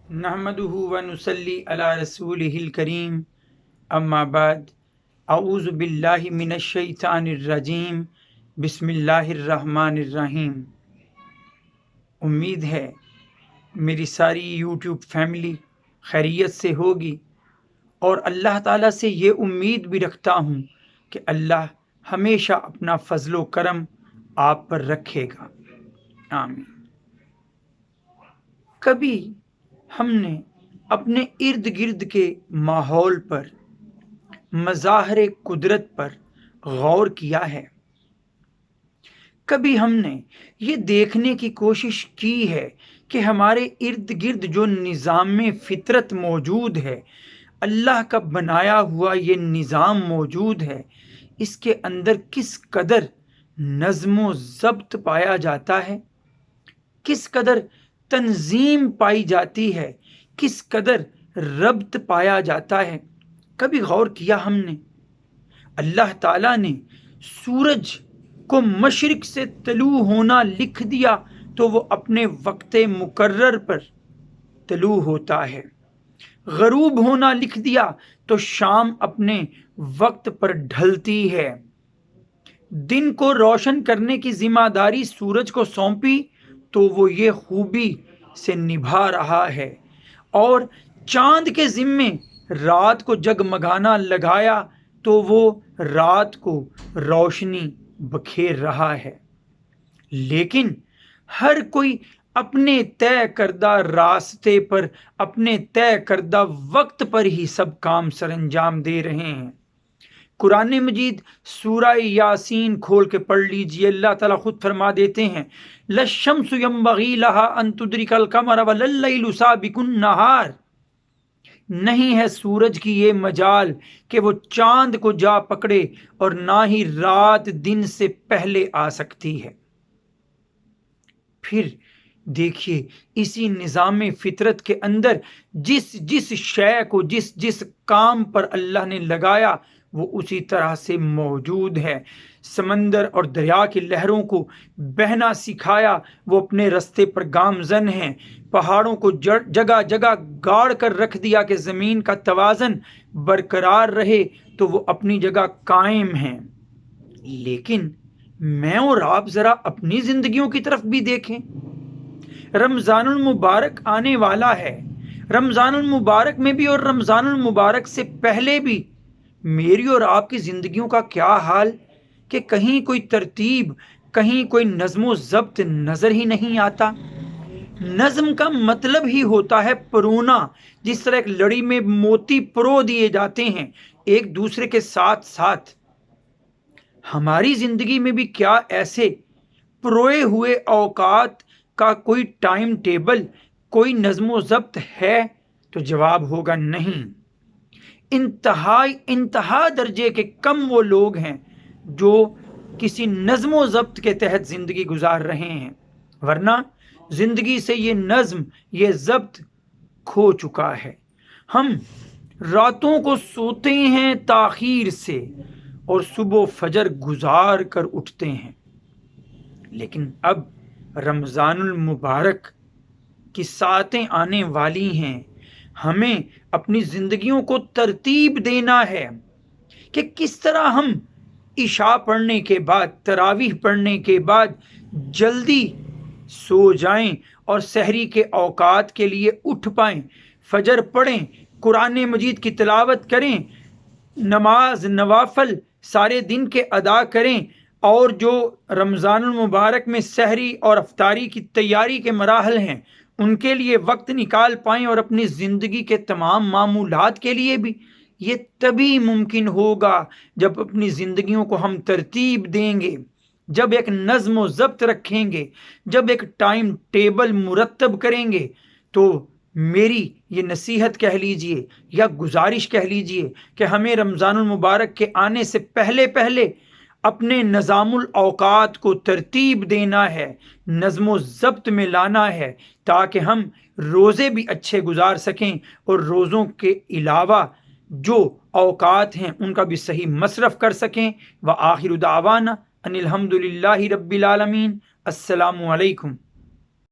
نحمده ونصلی علی رسوله الکریم اما بعد اعوذ باللہ من الشیطان الرجیم بسم اللہ الرحمن الرحیم۔ امید ہے میری ساری یوٹیوب فیملی خیریت سے ہوگی اور اللہ تعالیٰ سے یہ امید بھی رکھتا ہوں کہ اللہ ہمیشہ اپنا فضل و کرم آپ پر رکھے گا، آمین۔ کبھی ہم نے اپنے ارد گرد کے ماحول پر، مظاہر قدرت پر غور کیا ہے؟ کبھی ہم نے یہ دیکھنے کی کوشش کی ہے کہ ہمارے ارد گرد جو نظام فطرت موجود ہے، اللہ کا بنایا ہوا یہ نظام موجود ہے، اس کے اندر کس قدر نظم و ضبط پایا جاتا ہے، کس قدر تنظیم پائی جاتی ہے، کس قدر ربط پایا جاتا ہے؟ کبھی غور کیا ہم نے؟ اللہ تعالیٰ نے سورج کو مشرق سے طلوع ہونا لکھ دیا تو وہ اپنے وقت مقرر پر طلوع ہوتا ہے، غروب ہونا لکھ دیا تو شام اپنے وقت پر ڈھلتی ہے، دن کو روشن کرنے کی ذمہ داری سورج کو سونپی تو وہ یہ خوبی سے نبھا رہا ہے، اور چاند کے ذمے رات کو جگمگانا لگایا تو وہ رات کو روشنی بکھیر رہا ہے۔ لیکن ہر کوئی اپنے طے کردہ راستے پر، اپنے طے کردہ وقت پر ہی سب کام سر انجام دے رہے ہیں۔ قرآن مجید سورہ یاسین کھول کے پڑھ لیجئے، اللہ تعالیٰ خود فرما دیتے ہیں لَلشَّمْسُ يَنبَغِي لَهَا أَن تُدْرِكَ الْقَمَرَ وَلَا اللَّيْلُ سَابِقُ النَّهَارِ۔ نہیں ہے سورج کی یہ مجال کہ وہ چاند کو جا پکڑے، اور نہ ہی رات دن سے پہلے آ سکتی ہے۔ پھر دیکھیے اسی نظام فطرت کے اندر جس شے کو جس کام پر اللہ نے لگایا وہ اسی طرح سے موجود ہے۔ سمندر اور دریا کی لہروں کو بہنا سکھایا، وہ اپنے رستے پر گامزن ہیں۔ پہاڑوں کو جگہ جگہ گاڑ کر رکھ دیا کہ زمین کا توازن برقرار رہے تو وہ اپنی جگہ قائم ہیں۔ لیکن میں اور آپ ذرا اپنی زندگیوں کی طرف بھی دیکھیں۔ رمضان المبارک آنے والا ہے، رمضان المبارک میں بھی اور رمضان المبارک سے پہلے بھی میری اور آپ کی زندگیوں کا کیا حال کہ کہیں کوئی ترتیب، کہیں کوئی نظم و ضبط نظر ہی نہیں آتا۔ نظم کا مطلب ہی ہوتا ہے پرونا، جس طرح ایک لڑی میں موتی پرو دیے جاتے ہیں ایک دوسرے کے ساتھ ساتھ۔ ہماری زندگی میں بھی کیا ایسے پروئے ہوئے اوقات کا کوئی ٹائم ٹیبل، کوئی نظم و ضبط ہے؟ تو جواب ہوگا نہیں۔ انتہا درجے کے کم وہ لوگ ہیں جو کسی نظم و ضبط کے تحت زندگی گزار رہے ہیں، ورنہ زندگی سے یہ نظم، یہ ضبط کھو چکا ہے۔ ہم راتوں کو سوتے ہیں تاخیر سے اور صبح و فجر گزار کر اٹھتے ہیں۔ لیکن اب رمضان المبارک کی ساعتیں آنے والی ہیں، ہمیں اپنی زندگیوں کو ترتیب دینا ہے کہ کس طرح ہم عشاء پڑھنے کے بعد، تراویح پڑھنے کے بعد جلدی سو جائیں اور سحری کے اوقات کے لیے اٹھ پائیں، فجر پڑھیں، قرآن مجید کی تلاوت کریں، نماز نوافل سارے دن کے ادا کریں، اور جو رمضان المبارک میں سحری اور افطاری کی تیاری کے مراحل ہیں ان کے لیے وقت نکال پائیں، اور اپنی زندگی کے تمام معمولات کے لیے بھی۔ یہ تبھی ممکن ہوگا جب اپنی زندگیوں کو ہم ترتیب دیں گے، جب ایک نظم و ضبط رکھیں گے، جب ایک ٹائم ٹیبل مرتب کریں گے۔ تو میری یہ نصیحت کہہ لیجئے یا گزارش کہہ لیجئے کہ ہمیں رمضان المبارک کے آنے سے پہلے اپنے نظام الاوقات کو ترتیب دینا ہے، نظم و ضبط میں لانا ہے، تاکہ ہم روزے بھی اچھے گزار سکیں اور روزوں کے علاوہ جو اوقات ہیں ان کا بھی صحیح مصرف کر سکیں۔ وآخر دعوانا ان الحمد للہ رب العالمین۔ السلام علیکم۔